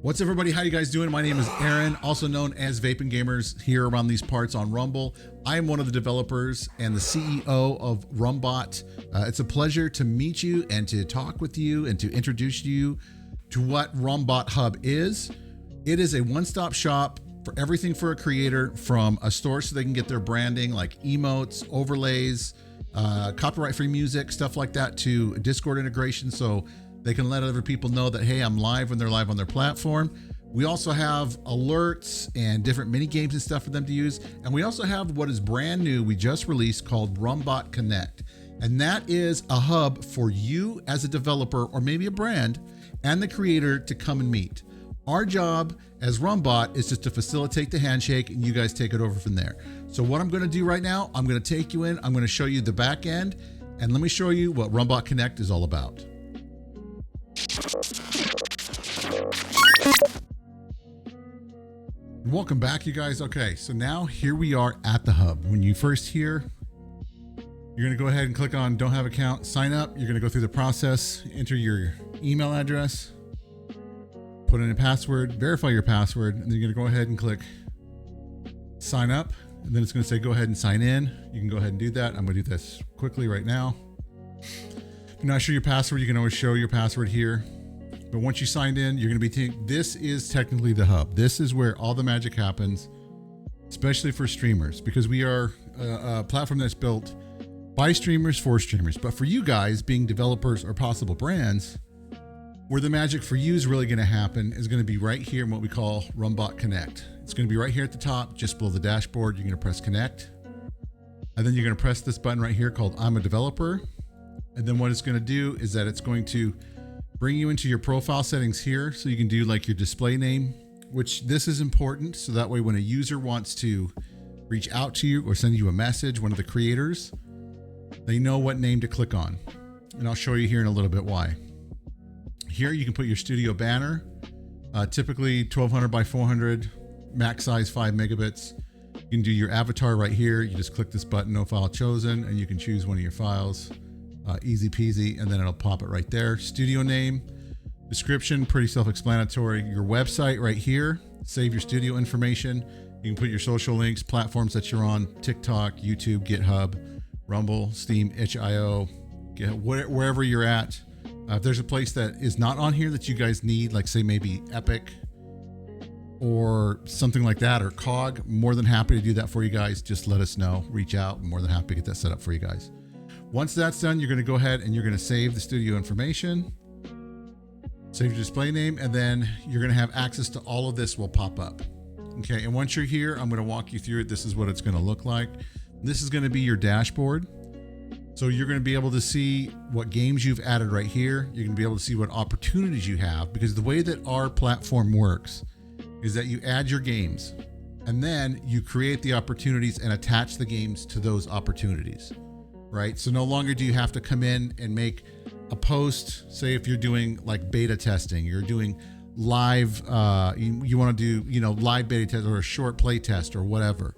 What's everybody? How you guys doing? My name is Aaron, also known as Vaping Gamers here around these parts on Rumble. I am one of the developers and the CEO of RUM-Bot. It's a pleasure to meet you and to talk with you and to introduce you to what RUM-Bot Hub is. It is a one-stop shop for everything for a creator, from a store so they can get their branding like emotes, overlays, copyright-free music, stuff like that, to Discord integration so they can let other people know that, hey, I'm live when they're live on their platform. We also have alerts and different mini games and stuff for them to use. And we also have what is brand new, we just released, called RumBot Connect. And that is a hub for you as a developer or maybe a brand and the creator to come and meet. Our job as RumBot is just to facilitate the handshake and you guys take it over from there. So what I'm gonna do right now, I'm gonna take you in, I'm gonna show you the back end, and let me show you what RumBot Connect is all about. Welcome back, you guys. Okay, so now here we are at the hub. When you first hear, you're gonna go ahead and click on don't have account, sign up. You're gonna go through the process, enter your email address, put in a password, verify your password, and then you're gonna go ahead and click sign up. And then it's gonna say go ahead and sign in. You can go ahead and do that. I'm gonna do this quickly right now. If you're not sure your password, you can always show your password here. But once you signed in, you're going to be this is technically the hub. This is where all the magic happens, especially for streamers, because we are a platform that's built by streamers for streamers. But for you guys being developers or possible brands, where the magic for you is really going to happen is going to be right here in what we call RumBot Connect. It's going to be right here at the top, just below the dashboard. You're going to press connect. And then you're going to press this button right here called I'm a developer. And then what it's going to do is that it's going to bring you into your profile settings here. So you can do like your display name, which this is important. So that way, when a user wants to reach out to you or send you a message, one of the creators, they know what name to click on. And I'll show you here in a little bit why. Here you can put your studio banner, typically 1200 by 400, max size 5 megabits. You can do your avatar right here. You just click this button, no file chosen, and you can choose one of your files. Easy peasy, and then it'll pop it right there. Studio name, description, pretty self-explanatory. Your website right here, save your studio information. You can put your social links, platforms that you're on, TikTok, YouTube, GitHub, Rumble, Steam, itch.io, wherever you're at. If there's a place that is not on here that you guys need, like say maybe Epic or something like that, or COG, more than happy to do that for you guys. Just let us know, reach out. I'm more than happy to get that set up for you guys. Once that's done, you're going to go ahead and you're going to save the studio information, save your display name, and then you're going to have access to all of this will pop up. Okay, and once you're here, I'm going to walk you through it. This is what it's going to look like. This is going to be your dashboard. So you're going to be able to see what games you've added right here. You're going to be able to see what opportunities you have, because the way that our platform works is that you add your games and then you create the opportunities and attach the games to those opportunities. Right? So no longer do you have to come in and make a post. Say if you're doing like beta testing, you're doing live, you want to do, live beta test or a short play test or whatever.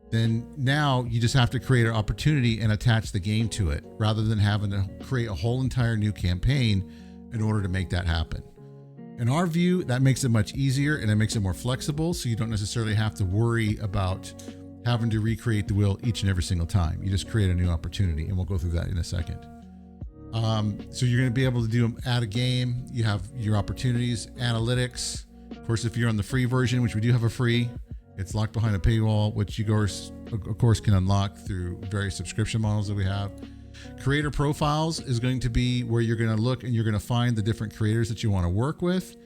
Then now you just have to create an opportunity and attach the game to it, rather than having to create a whole entire new campaign in order to make that happen. In our view, that makes it much easier and it makes it more flexible. So you don't necessarily have to worry about having to recreate the wheel each and every single time. You just create a new opportunity, and we'll go through that in a second. So you're going to be able to add a game. You have your opportunities, analytics. Of course, if you're on the free version, which we do have a free, it's locked behind a paywall, which you guys, of course, can unlock through various subscription models that we have. Creator profiles is going to be where you're going to look and you're going to find the different creators that you want to work with.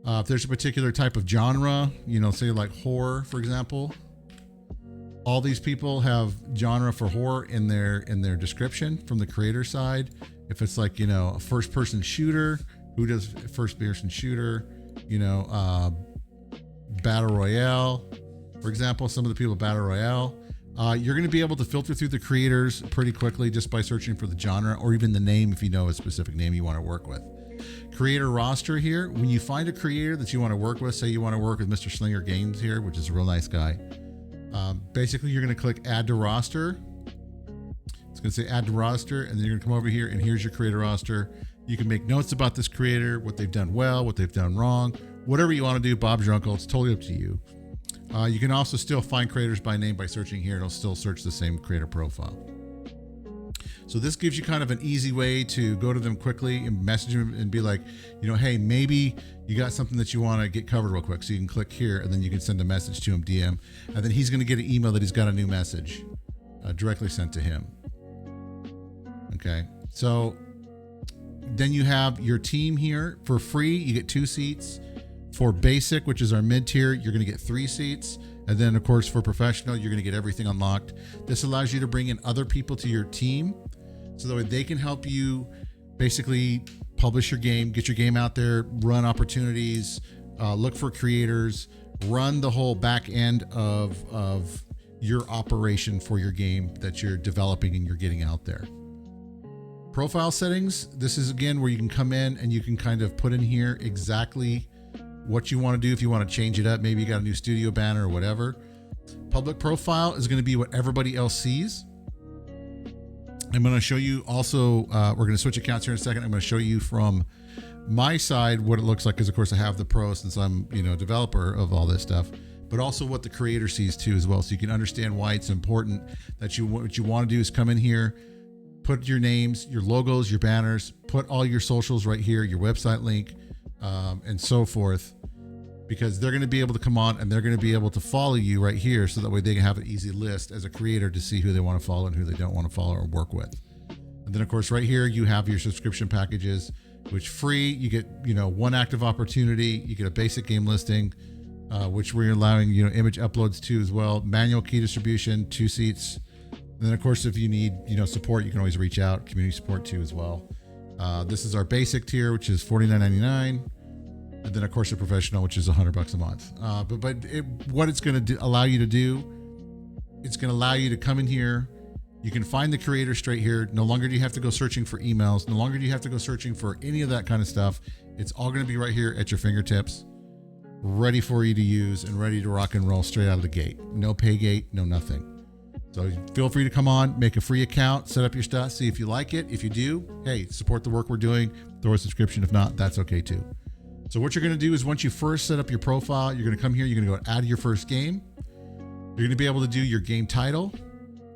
If there's a particular type of genre, say like horror, for example, all these people have genre for horror in their description from the creator side. If it's like, a first person shooter, who does first person shooter, battle royale, for example, some of the people battle royale, you're going to be able to filter through the creators pretty quickly just by searching for the genre or even the name, if you know a specific name you want to work with. Creator roster here. When you find a creator that you want to work with, say you want to work with Mr. Slinger Games here, which is a real nice guy. Basically, you're going to click add to roster. It's going to say add to roster, and then you're going to come over here and here's your creator roster. You can make notes about this creator, what they've done well, what they've done wrong, whatever you want to do. Bob's your uncle. It's totally up to you. You can also still find creators by name by searching here. It'll still search the same creator profile. So this gives you kind of an easy way to go to them quickly and message them and be like, hey, maybe you got something that you want to get covered real quick. So you can click here and then you can send a message to him, DM, and then he's going to get an email that he's got a new message directly sent to him. Okay. So then you have your team here for free. You get 2 seats. For basic, which is our mid tier, you're going to get 3 seats. And then of course, for professional, you're going to get everything unlocked. This allows you to bring in other people to your team, so that way they can help you basically publish your game, get your game out there, run opportunities, look for creators, run the whole back end of your operation for your game that you're developing and you're getting out there. Profile settings. This is again where you can come in and you can kind of put in here exactly what you want to do. If you want to change it up, maybe you got a new studio banner or whatever. Public profile is going to be what everybody else sees. I'm going to show you also, we're going to switch accounts here in a second. I'm going to show you from my side what it looks like, because of course I have the pro since I'm, developer of all this stuff, but also what the creator sees too as well. So you can understand why it's important that what you want to do is come in here, put your names, your logos, your banners, put all your socials right here, your website link, and so forth, because they're going to be able to come on and they're going to be able to follow you right here. So that way they can have an easy list as a creator to see who they want to follow and who they don't want to follow or work with. And then of course, right here, you have your subscription packages, which free, you get, 1 active opportunity, you get a basic game listing, which we're allowing, image uploads to as well, manual key distribution, 2 seats. And then of course, if you need, support, you can always reach out, community support too as well. This is our basic tier, which is $49.99. And then of course the professional, which is $100 a month. What it's going to allow you to do, it's going to allow you to come in here. You can find the creator straight here. No longer do you have to go searching for emails. No longer do you have to go searching for any of that kind of stuff. It's all going to be right here at your fingertips, ready for you to use and ready to rock and roll straight out of the gate. No pay gate, no nothing. So feel free to come on, make a free account, set up your stuff, see if you like it. If you do, hey, support the work we're doing, throw a subscription. If not, that's okay too. So what you're going to do is once you first set up your profile, you're going to come here, you're going to go add your first game. You're going to be able to do your game title,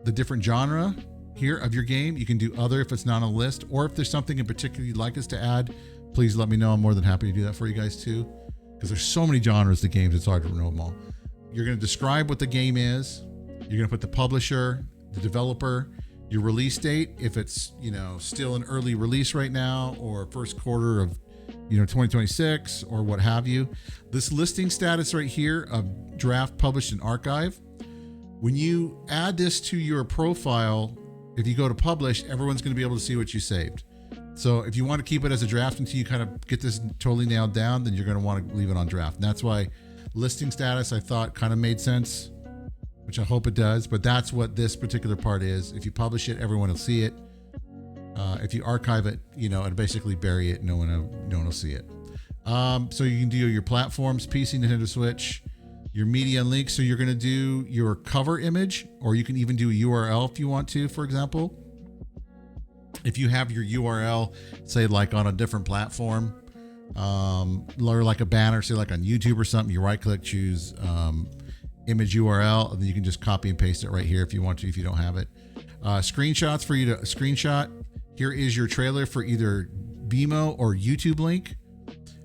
the different genre here of your game. You can do other if it's not on a list, or if there's something in particular you'd like us to add, please let me know. I'm more than happy to do that for you guys too, because there's so many genres to games, it's hard to know them all. You're going to describe what the game is. You're going to put the publisher, the developer, your release date, if it's, still an early release right now or first quarter of 2026 or what have you. This listing status right here of draft, published, and archive. When you add this to your profile, if you go to publish, everyone's going to be able to see what you saved. So if you want to keep it as a draft until you kind of get this totally nailed down, then you're going to want to leave it on draft. And that's why listing status, I thought, kind of made sense, which I hope it does. But that's what this particular part is. If you publish it, everyone will see it. If you archive it, and basically bury it, no one will see it. So you can do your platforms, PC, Nintendo Switch, your media and links. So you're going to do your cover image, or you can even do a URL if you want to, for example. If you have your URL, say like on a different platform, or like a banner, say like on YouTube or something, you right click, choose image URL, and then you can just copy and paste it right here if you want to, if you don't have it. Screenshots for you to screenshot. Here is your trailer for either BMO or YouTube link.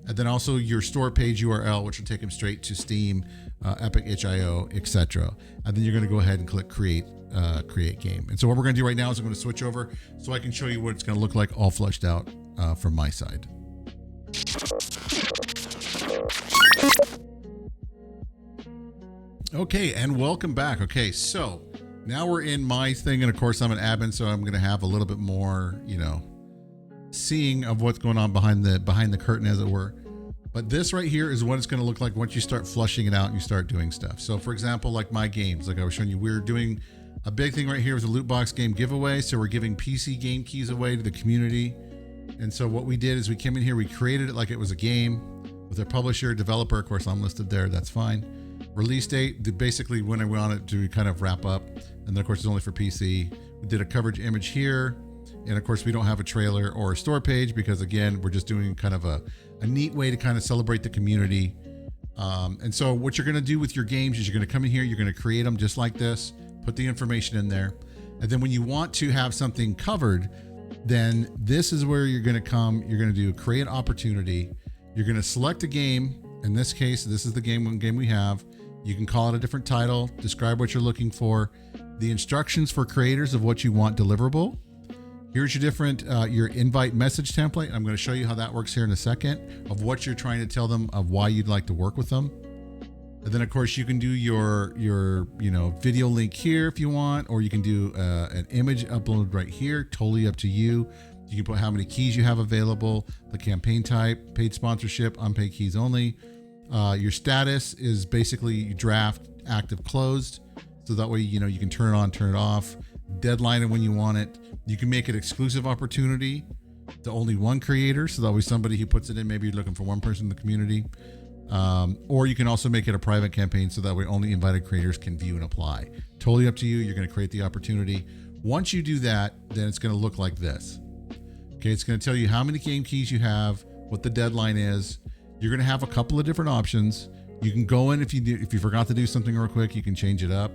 And then also your store page URL, which will take them straight to Steam, Epic, itch.io, etc. And then you're going to go ahead and click create game. And so what we're going to do right now is I'm going to switch over so I can show you what it's going to look like all fleshed out from my side. Okay, and welcome back. Okay, so now we're in my thing, and of course I'm an admin, so I'm going to have a little bit more, seeing of what's going on behind the curtain, as it were. But this right here is what it's going to look like once you start flushing it out and you start doing stuff. So for example, like my games, like I was showing you, we're doing a big thing right here with a loot box game giveaway. So we're giving PC game keys away to the community. And so what we did is we came in here, we created it like it was a game with a publisher, developer. Of course, I'm listed there. That's fine. Release date, basically when I want it to kind of wrap up. And then of course it's only for PC. We did a coverage image here. And of course, we don't have a trailer or a store page because again, we're just doing kind of a neat way to kind of celebrate the community. And so what you're going to do with your games is you're going to come in here, you're going to create them just like this, put the information in there. And then when you want to have something covered, then this is where you're going to come, you're going to do create opportunity. You're going to select a game. In this case, this is the game we have. You can call it a different title, describe what you're looking for, the instructions for creators of what you want deliverable. Here's your different, your invite message template. I'm going to show you how that works here in a second, of what you're trying to tell them, of why you'd like to work with them. And then of course you can do your video link here if you want, or you can do an image upload right here, totally up to you. You can put how many keys you have available, the campaign type, paid sponsorship, unpaid keys only. Your status is basically draft, active, closed. So that way, you can turn it on, turn it off, deadline it when you want it. You can make it exclusive opportunity to only one creator. So that way somebody who puts it in, maybe you're looking for one person in the community. Or you can also make it a private campaign. So that way only invited creators can view and apply. Totally up to you. You're going to create the opportunity. Once you do that, then it's going to look like this. Okay. It's going to tell you how many game keys you have, what the deadline is. You're going to have a couple of different options. You can go in if you forgot to do something real quick, you can change it up.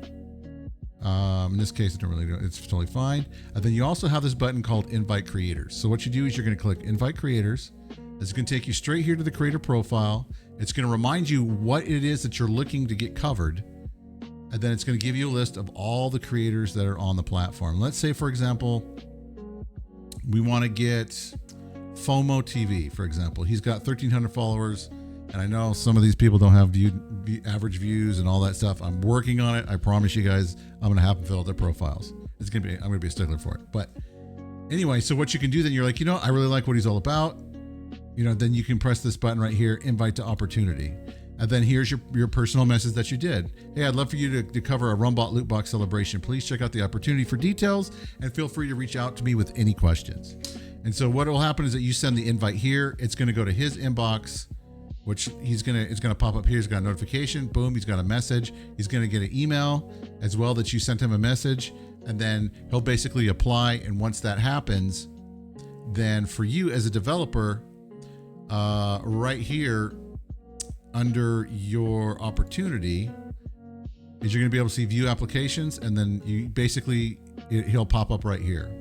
In this case, it's totally fine. And then you also have this button called Invite Creators. So what you do is you're going to click Invite Creators. It's going to take you straight here to the creator profile. It's going to remind you what it is that you're looking to get covered. And then it's going to give you a list of all the creators that are on the platform. Let's say, for example, we want to get FOMO TV, for example. He's got 1,300 followers. And I know some of these people don't have average views and all that stuff. I'm working on it. I promise you guys, I'm going to have them fill out their profiles. I'm going to be a stickler for it. But anyway, so what you can do then, you're like, I really like what he's all about. Then you can press this button right here, invite to opportunity. And then here's your personal message that you did. Hey, I'd love for you to cover a RumBot loot box celebration. Please check out the opportunity for details and feel free to reach out to me with any questions. And so what will happen is that you send the invite here. It's going to go to his inbox, which it's going to pop up here. He's got a notification. Boom. He's got a message. He's going to get an email as well that you sent him a message, and then he'll basically apply. And once that happens, then for you as a developer, right here under your opportunity is you're going to be able to see view applications. And then you basically, he'll pop up right here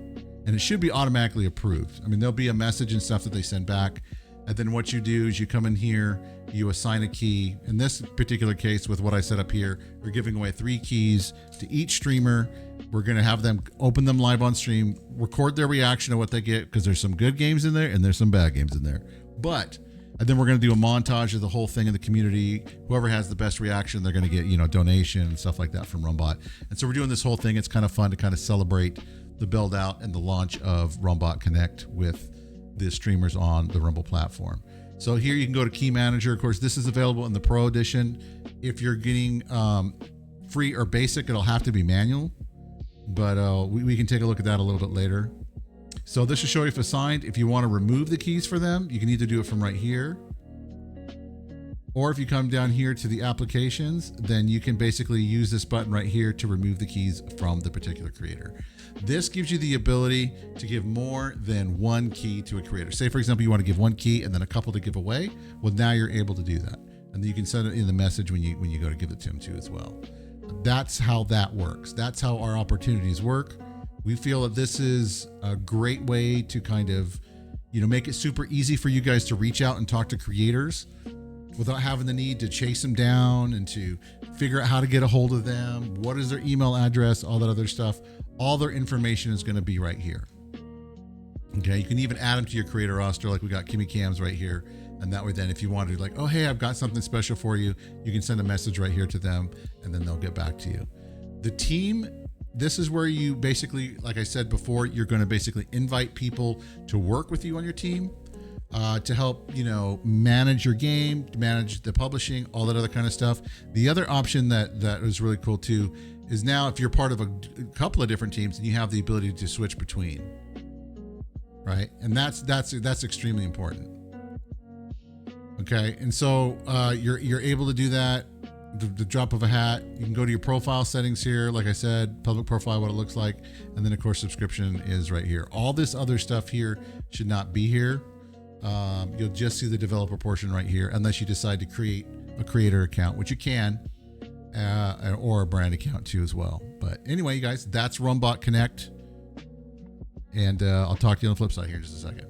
and it should be automatically approved. I mean, there'll be a message and stuff that they send back. And then what you do is you come in here, you assign a key. In this particular case, with what I set up here, we're giving away 3 keys to each streamer. We're going to have them open them live on stream, record their reaction to what they get, because there's some good games in there and there's some bad games in there. And then we're going to do a montage of the whole thing in the community. Whoever has the best reaction, they're going to get, donation and stuff like that from RumBot. And so we're doing this whole thing. It's kind of fun to kind of celebrate the build out and the launch of RumBot Connect with the streamers on the Rumble platform. So here you can go to Key Manager. Of course, this is available in the Pro Edition. If you're getting free or basic, it'll have to be manual, but we can take a look at that a little bit later. So this will show you if assigned. If you want to remove the keys for them, you can either do it from right here, or if you come down here to the applications, then you can basically use this button right here to remove the keys from the particular creator. This gives you the ability to give more than 1 key to a creator. Say, for example, you want to give 1 key and then a couple to give away. Well, now you're able to do that. And then you can send it in the message when you go to give it to them too as well. That's how that works. That's how our opportunities work. We feel that this is a great way to kind of, make it super easy for you guys to reach out and talk to creators without having the need to chase them down and to figure out how to get a hold of them. What is their email address, all that other stuff. All their information is going to be right here. Okay. You can even add them to your creator roster. Like we got Kimmy Cams right here. And that way, then if you wanted to, like, oh, hey, I've got something special for you, you can send a message right here to them and then they'll get back to you. The team, this is where you basically, like I said before, you're going to basically invite people to work with you on your team, to help, manage your game, to manage the publishing, all that other kind of stuff. The other option that is really cool too is now if you're part of a couple of different teams and you have the ability to switch between, right? And that's extremely important. Okay. And so, you're able to do that. the drop of a hat. You can go to your profile settings here. Like I said, public profile, what it looks like. And then of course, subscription is right here. All this other stuff here should not be here. You'll just see the developer portion right here, unless you decide to create a creator account, which you can, or a brand account too as well. But anyway, you guys, that's RumBot Connect. And I'll talk to you on the flip side here in just a second.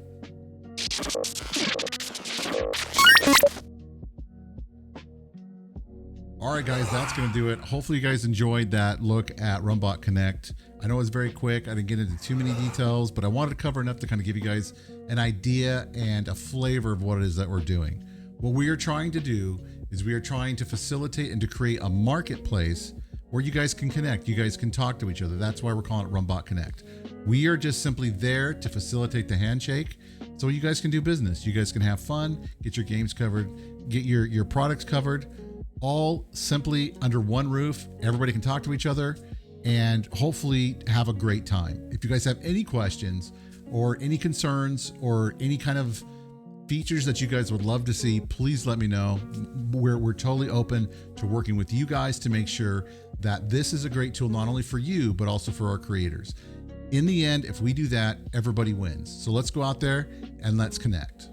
All right, guys, that's going to do it. Hopefully you guys enjoyed that look at RumBot Connect. I know it was very quick. I didn't get into too many details, but I wanted to cover enough to kind of give you guys an idea and a flavor of what it is that we're doing. What we are trying to do is we are trying to facilitate and to create a marketplace where you guys can connect. You guys can talk to each other. That's why we're calling it RumBot Connect. We are just simply there to facilitate the handshake so you guys can do business. You guys can have fun, get your games covered, get your products covered, all simply under one roof. Everybody can talk to each other and hopefully have a great time. If you guys have any questions or any concerns or any kind of features that you guys would love to see, please let me know. We're totally open to working with you guys to make sure that this is a great tool, not only for you, but also for our creators. In the end, if we do that, everybody wins. So let's go out there and let's connect.